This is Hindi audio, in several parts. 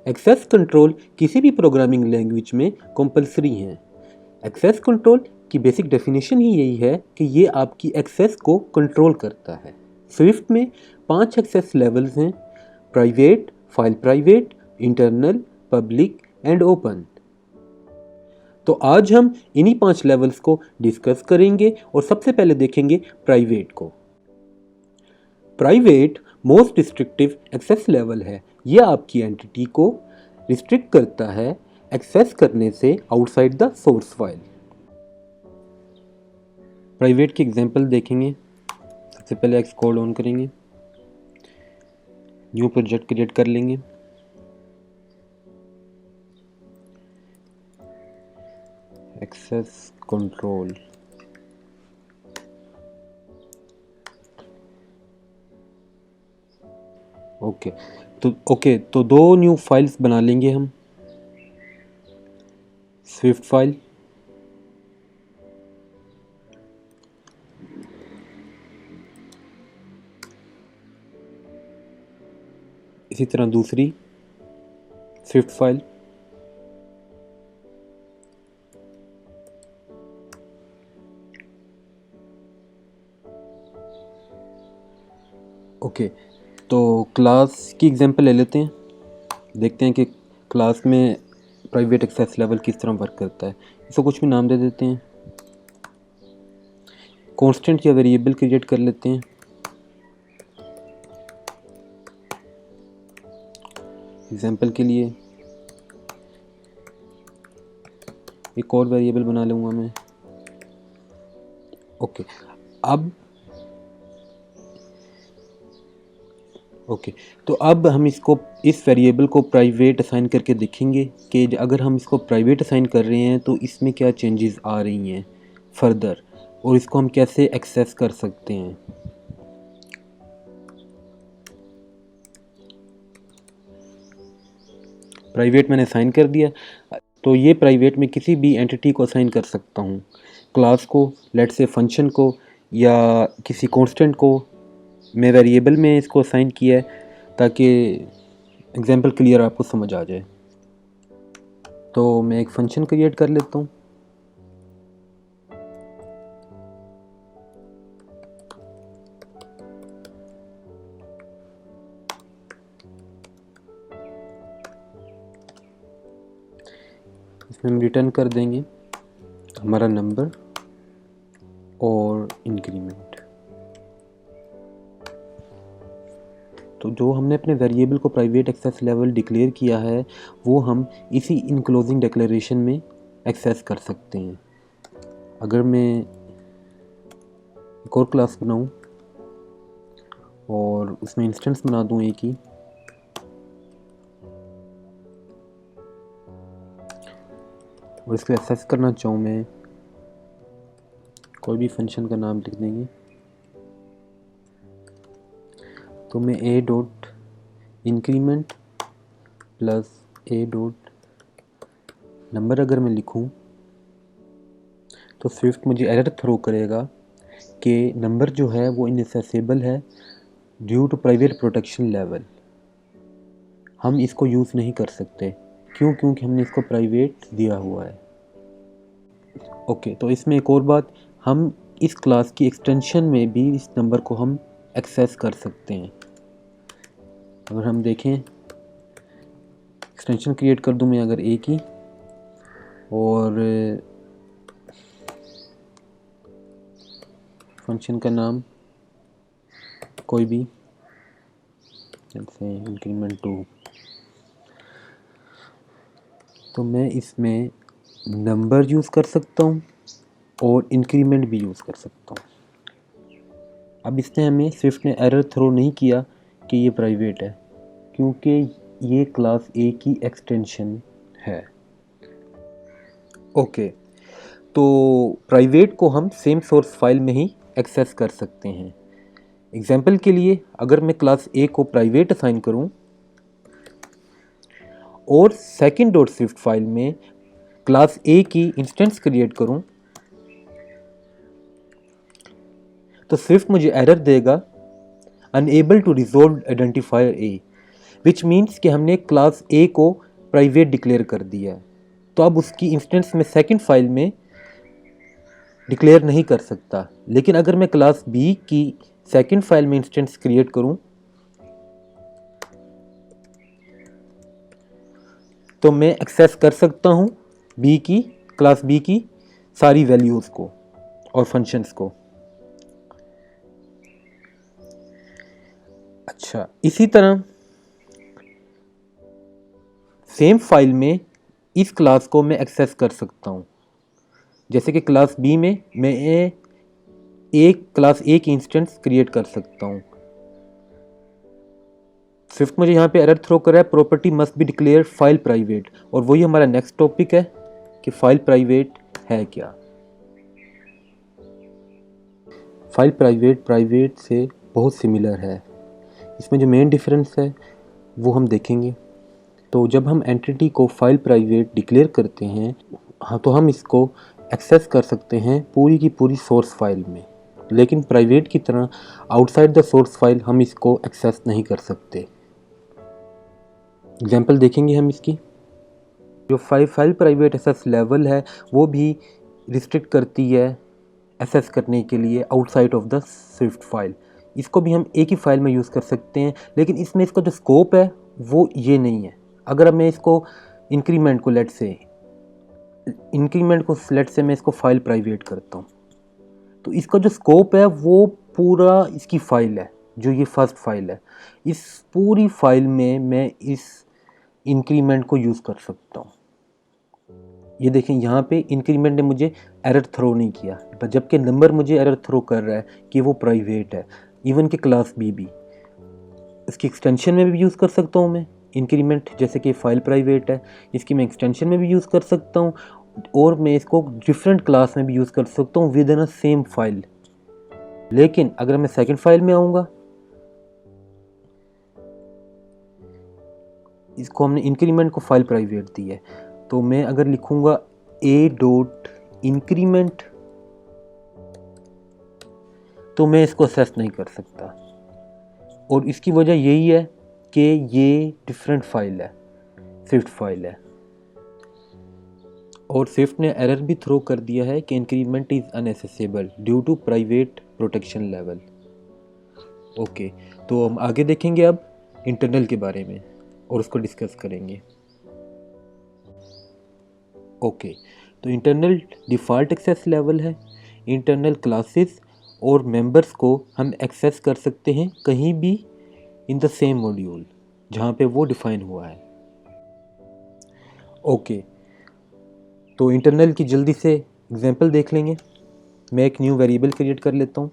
एक्सेस कंट्रोल किसी भी प्रोग्रामिंग लैंग्वेज में कंपलसरी हैं। एक्सेस कंट्रोल की बेसिक डेफिनेशन ही यही है कि ये आपकी एक्सेस को कंट्रोल करता है। स्विफ्ट में 5 एक्सेस लेवल्स हैं: private, file private, internal, public and open. तो आज हम इन्हीं 5 लेवल्स को डिस्कस करेंगे और सबसे पहले देखेंगे प्राइवेट को। Private most restrictive access level है। यह आपकी एंटिटी को रिस्ट्रिक्ट करता है एक्सेस करने से outside the source file. Private की एग्जांपल देखेंगे। सबसे पहले एक्स कोड ऑन करेंगे, न्यू प्रोजेक्ट क्रिएट कर लेंगे। एक्सेस कंट्रोल, ओके तो दो न्यू फाइल्स बना लेंगे हम। स्विफ्ट फाइल, इसी तरह दूसरी स्विफ्ट फाइल, ओके तो क्लास की एग्जांपल ले लेते हैं। देखते हैं कि क्लास में प्राइवेट एक्सेस लेवल किस तरह वर्क करता है। इसको कुछ भी नाम दे देते हैं, कांस्टेंट या वेरिएबल क्रिएट कर लेते हैं। एग्जांपल के लिए एक और वेरिएबल बना लूँगा मैं। तो अब हम इसको इस वेरिएबल को प्राइवेट असाइन करके देखेंगे कि अगर हम इसको प्राइवेट असाइन कर रहे हैं तो इसमें क्या चेंजेस आ रही हैं फर्दर, और इसको हम कैसे एक्सेस कर सकते हैं। प्राइवेट मैंने असाइन कर दिया, तो ये प्राइवेट में किसी भी एंटिटी को असाइन कर सकता हूँ, क्लास को, लेट्स से फंक्शन को, या किसी कांस्टेंट को। मैं वेरिएबल में इसको असाइन किया है ताकि एग्जांपल क्लियर आपको समझ आ जाए। तो मैं एक फंक्शन क्रिएट कर लेता हूँ। इसमें हम रिटर्न कर देंगे हमारा नंबर और इंक्रीमेंट। तो जो हमने अपने वेरिएबल को प्राइवेट एक्सेस लेवल डिक्लेयर किया है वो हम इसी इनक्लोजिंग डिक्लेरेशन में एक्सेस कर सकते हैं। अगर मैं एक और क्लास बनाऊं और उसमें इंस्टेंस बना दूं एक ही, और इसको एक्सेस करना चाहूँ मैं, कोई भी फंक्शन का नाम लिख देंगे। तो मैं ए डॉट इंक्रीमेंट प्लस ए डॉट नंबर अगर मैं लिखूं तो स्विफ्ट मुझे एरर थ्रो करेगा कि नंबर जो है वो इनएक्सेसिबल है due to private protection level. हम इसको यूज़ नहीं कर सकते। क्योंकि हमने इसको प्राइवेट दिया हुआ है। तो इसमें एक और बात, हम इस क्लास की एक्सटेंशन में भी इस नंबर को हम एक्सेस कर सकते हैं। अगर हम देखें, एक्सटेंशन क्रिएट कर दूं मैं अगर एक ही, और फंक्शन का नाम कोई भी, जैसे इंक्रीमेंट 2, तो मैं इसमें नंबर यूज़ कर सकता हूँ और इंक्रीमेंट भी यूज़ कर सकता हूँ। अब इसने हमें स्विफ्ट ने एरर थ्रो नहीं किया कि ये प्राइवेट है, क्योंकि ये क्लास ए की एक्सटेंशन है। तो प्राइवेट को हम सेम सोर्स फाइल में ही एक्सेस कर सकते हैं। एग्जाम्पल के लिए अगर मैं क्लास ए को प्राइवेट असाइन करूं और सेकंड डॉट स्विफ्ट फाइल में क्लास ए की इंस्टेंस क्रिएट करूं, तो स्विफ्ट मुझे एरर देगा unable to resolve identifier A. Which means कि हमने क्लास ए को प्राइवेट डिक्लेयर कर दिया है, तो अब उसकी इंस्टेंस में सेकंड फाइल में डिक्लेयर नहीं कर सकता। लेकिन अगर मैं क्लास बी की सेकंड फाइल में इंस्टेंस क्रिएट करूं तो मैं एक्सेस कर सकता हूं क्लास बी की सारी वैल्यूज़ को और फंक्शंस को। अच्छा, इसी तरह सेम फाइल में इस क्लास को मैं एक्सेस कर सकता हूं। जैसे कि क्लास बी में मैं क्लास ए की इंस्टेंस क्रिएट कर सकता हूं। स्विफ्ट मुझे यहाँ पे एरर थ्रो कर रहा है, property must be declare file private, और वही हमारा नेक्स्ट टॉपिक है कि फाइल प्राइवेट है क्या। फाइल प्राइवेट से बहुत सिमिलर है। इसमें जो मेन डिफरेंस है वो हम देखेंगे। तो जब हम एंटिटी को फाइल प्राइवेट डिक्लेयर करते हैं, हाँ, तो हम इसको एक्सेस कर सकते हैं पूरी की पूरी सोर्स फाइल में, लेकिन प्राइवेट की तरह आउटसाइड द सोर्स फाइल हम इसको एक्सेस नहीं कर सकते। एग्जाम्पल देखेंगे हम इसकी। जो फाइल प्राइवेट एक्सेस लेवल है वो भी रिस्ट्रिक्ट करती है एक्सेस करने के लिए outside of the Swift file. इसको भी हम एक ही फाइल में यूज़ कर सकते हैं, लेकिन इसमें इसका जो स्कोप है वो ये नहीं है। अगर अब मैं इसको इंक्रीमेंट को लेट से मैं इसको फाइल प्राइवेट करता हूँ, तो इसका जो स्कोप है वो पूरा इसकी फाइल है, जो ये फर्स्ट फाइल है। इस पूरी फाइल में मैं इस इंक्रीमेंट को यूज़ कर सकता हूँ। ये देखें, यहाँ पे इंक्रीमेंट ने मुझे एरर थ्रो नहीं किया, जबकि नंबर मुझे एरर थ्रो कर रहा है कि वो प्राइवेट है। इवन कि क्लास बी भी, इसकी एक्सटेंशन में भी यूज़ कर सकता हूँ मैं इंक्रीमेंट, जैसे कि फाइल प्राइवेट है, इसकी मैं एक्सटेंशन में भी यूज़ कर सकता हूँ, और मैं इसको डिफरेंट क्लास में भी यूज़ कर सकता हूँ with in a same file. लेकिन अगर मैं सेकंड फाइल में आऊँगा, इसको हमने इंक्रीमेंट को फाइल प्राइवेट दी है, तो मैं अगर लिखूँगा ए डॉट इंक्रीमेंट, तो मैं इसको एक्सेस नहीं कर सकता। और इसकी वजह यही है कि ये डिफरेंट फाइल है, स्विफ्ट फाइल है, और स्विफ्ट ने एरर भी थ्रो कर दिया है कि increment is inaccessible due to private protection level. Okay, तो हम आगे देखेंगे अब इंटरनल के बारे में और उसको डिस्कस करेंगे। ओके, तो इंटरनल डिफ़ॉल्ट एक्सेस लेवल है। इंटरनल क्लासेस और मेंबर्स को हम एक्सेस कर सकते हैं कहीं भी इन द सेम मॉड्यूल जहाँ पे वो डिफ़ाइन हुआ है। ओके, तो इंटरनल की जल्दी से एग्जांपल देख लेंगे। मैं एक न्यू वेरिएबल क्रिएट कर लेता हूँ।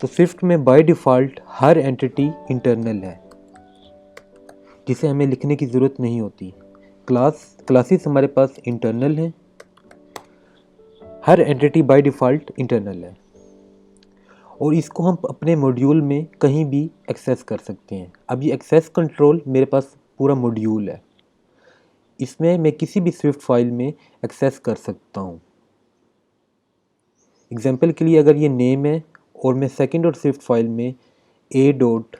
तो स्विफ्ट में by default her entity internal है, जिसे हमें लिखने की ज़रूरत नहीं होती। क्लासेस हमारे पास इंटरनल हैं, हर एंटिटी बाय डिफ़ॉल्ट इंटरनल है, और इसको हम अपने मॉड्यूल में कहीं भी एक्सेस कर सकते हैं। अब ये एक्सेस कंट्रोल मेरे पास पूरा मॉड्यूल है, इसमें मैं किसी भी स्विफ्ट फाइल में एक्सेस कर सकता हूँ। एग्जाम्पल के लिए, अगर ये नेम है और मैं सेकंड और स्विफ्ट फाइल में ए डॉट,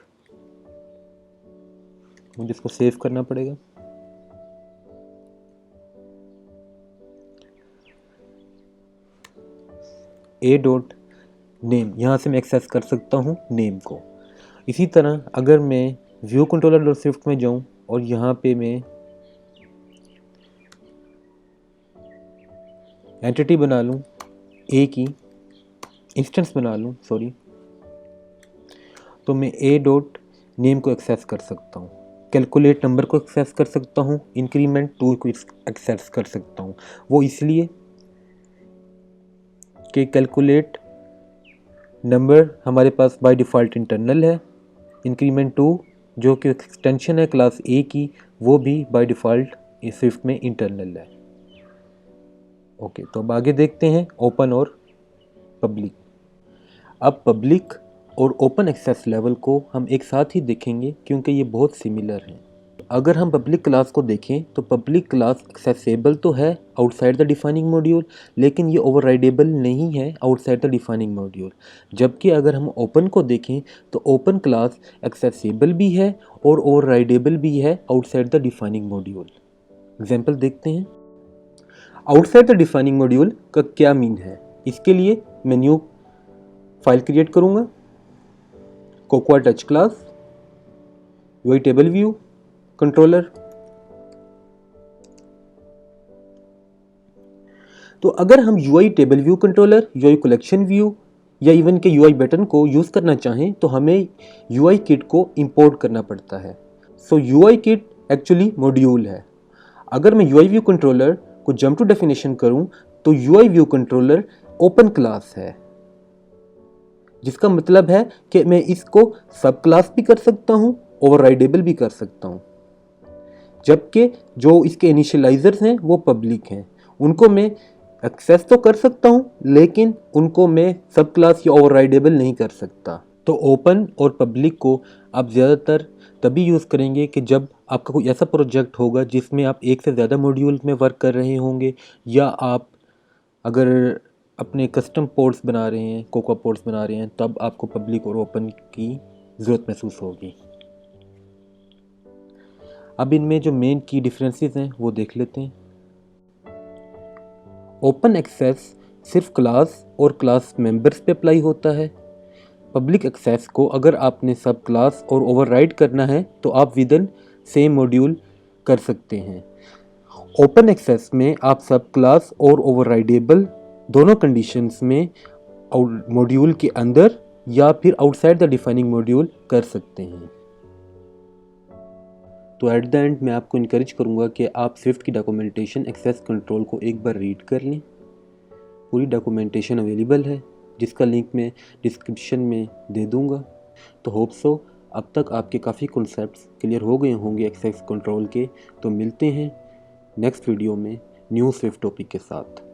मुझे इसको सेव करना पड़ेगा, ए डॉट नेम, यहाँ से मैं एक्सेस कर सकता हूँ नेम को। इसी तरह अगर मैं व्यू कंट्रोलर डॉट स्विफ्ट में जाऊँ और यहाँ पे मैं एंटिटी बना लूँ, ए की इंस्टेंस बना लूँ, सॉरी, तो मैं ए डॉट नेम को एक्सेस कर सकता हूँ, कैलकुलेट नंबर को एक्सेस कर सकता हूँ, इंक्रीमेंट टू को एक्सेस कर सकता हूँ। वो इसलिए कि कैलकुलेट नंबर हमारे पास बाय डिफ़ॉल्ट इंटरनल है, इंक्रीमेंट टू जो कि एक्सटेंशन है क्लास ए की, वो भी बाय डिफ़ॉल्ट स्विफ्ट में इंटरनल है। ओके, तो अब आगे देखते हैं ओपन और पब्लिक। अब पब्लिक और ओपन एक्सेस लेवल को हम एक साथ ही देखेंगे क्योंकि ये बहुत सिमिलर हैं। अगर हम पब्लिक क्लास को देखें तो पब्लिक क्लास एक्सेसिबल तो है आउटसाइड द डिफाइनिंग मॉड्यूल, लेकिन ये ओवरराइडेबल नहीं है आउटसाइड द डिफाइनिंग मॉड्यूल। जबकि अगर हम ओपन को देखें तो ओपन क्लास एक्सेसिबल भी है और ओवरराइडेबल भी है outside the defining module. Example देखते हैं। आउटसाइड द डिफाइनिंग मॉड्यूल का क्या मीन है? इसके लिए मैं न्यू फाइल क्रिएट करूँगा, cocoa touch class, UI table view controller. तो अगर हम UI table view controller, UI collection view या इवन के UI बटन को यूज़ करना चाहें तो हमें UI किट को इंपोर्ट करना पड़ता है। सो UI किट एक्चुअली मॉड्यूल है। अगर मैं UI व्यू कंट्रोलर को जंप टू डेफिनेशन करूं तो UI view controller open class है, जिसका मतलब है कि मैं इसको सब क्लास भी कर सकता हूं, ओवरराइडेबल भी कर सकता हूं। जबकि जो इसके इनिशियलाइजर्स हैं वो पब्लिक हैं, उनको मैं एक्सेस तो कर सकता हूं, लेकिन उनको मैं सब क्लास या ओवरराइडेबल नहीं कर सकता। तो ओपन और पब्लिक को आप ज़्यादातर तभी यूज़ करेंगे कि जब आपका कोई ऐसा प्रोजेक्ट होगा जिसमें आप एक से ज़्यादा मॉड्यूल में वर्क कर रहे होंगे, या आप अगर अपने कस्टम पोर्ट्स बना रहे हैं, कोकोआ पोर्ट्स बना रहे हैं, तब आपको पब्लिक और ओपन की ज़रूरत महसूस होगी। अब इनमें जो मेन की डिफरेंसेस हैं वो देख लेते हैं। ओपन एक्सेस सिर्फ क्लास और क्लास मेंबर्स पे अप्लाई होता है। पब्लिक एक्सेस को अगर आपने सब क्लास और ओवरराइड करना है तो आप विदिन सेम मॉड्यूल कर सकते हैं। ओपन एक्सेस में आप सब क्लास और ओवरराइडेबल दोनों कंडीशंस में मॉड्यूल के अंदर या फिर आउटसाइड द डिफाइनिंग मॉड्यूल कर सकते हैं। तो एट द एंड मैं आपको इनकरेज करूँगा कि आप स्विफ्ट की डॉक्यूमेंटेशन एक्सेस कंट्रोल को एक बार रीड कर लें। पूरी डॉक्यूमेंटेशन अवेलेबल है, जिसका लिंक मैं डिस्क्रिप्शन में दे दूँगा। तो होप सो अब तक आपके काफ़ी कॉन्सेप्ट्स क्लियर हो गए होंगे एक्सेस कंट्रोल के। तो मिलते हैं नेक्स्ट वीडियो में न्यू स्विफ्ट टॉपिक के साथ।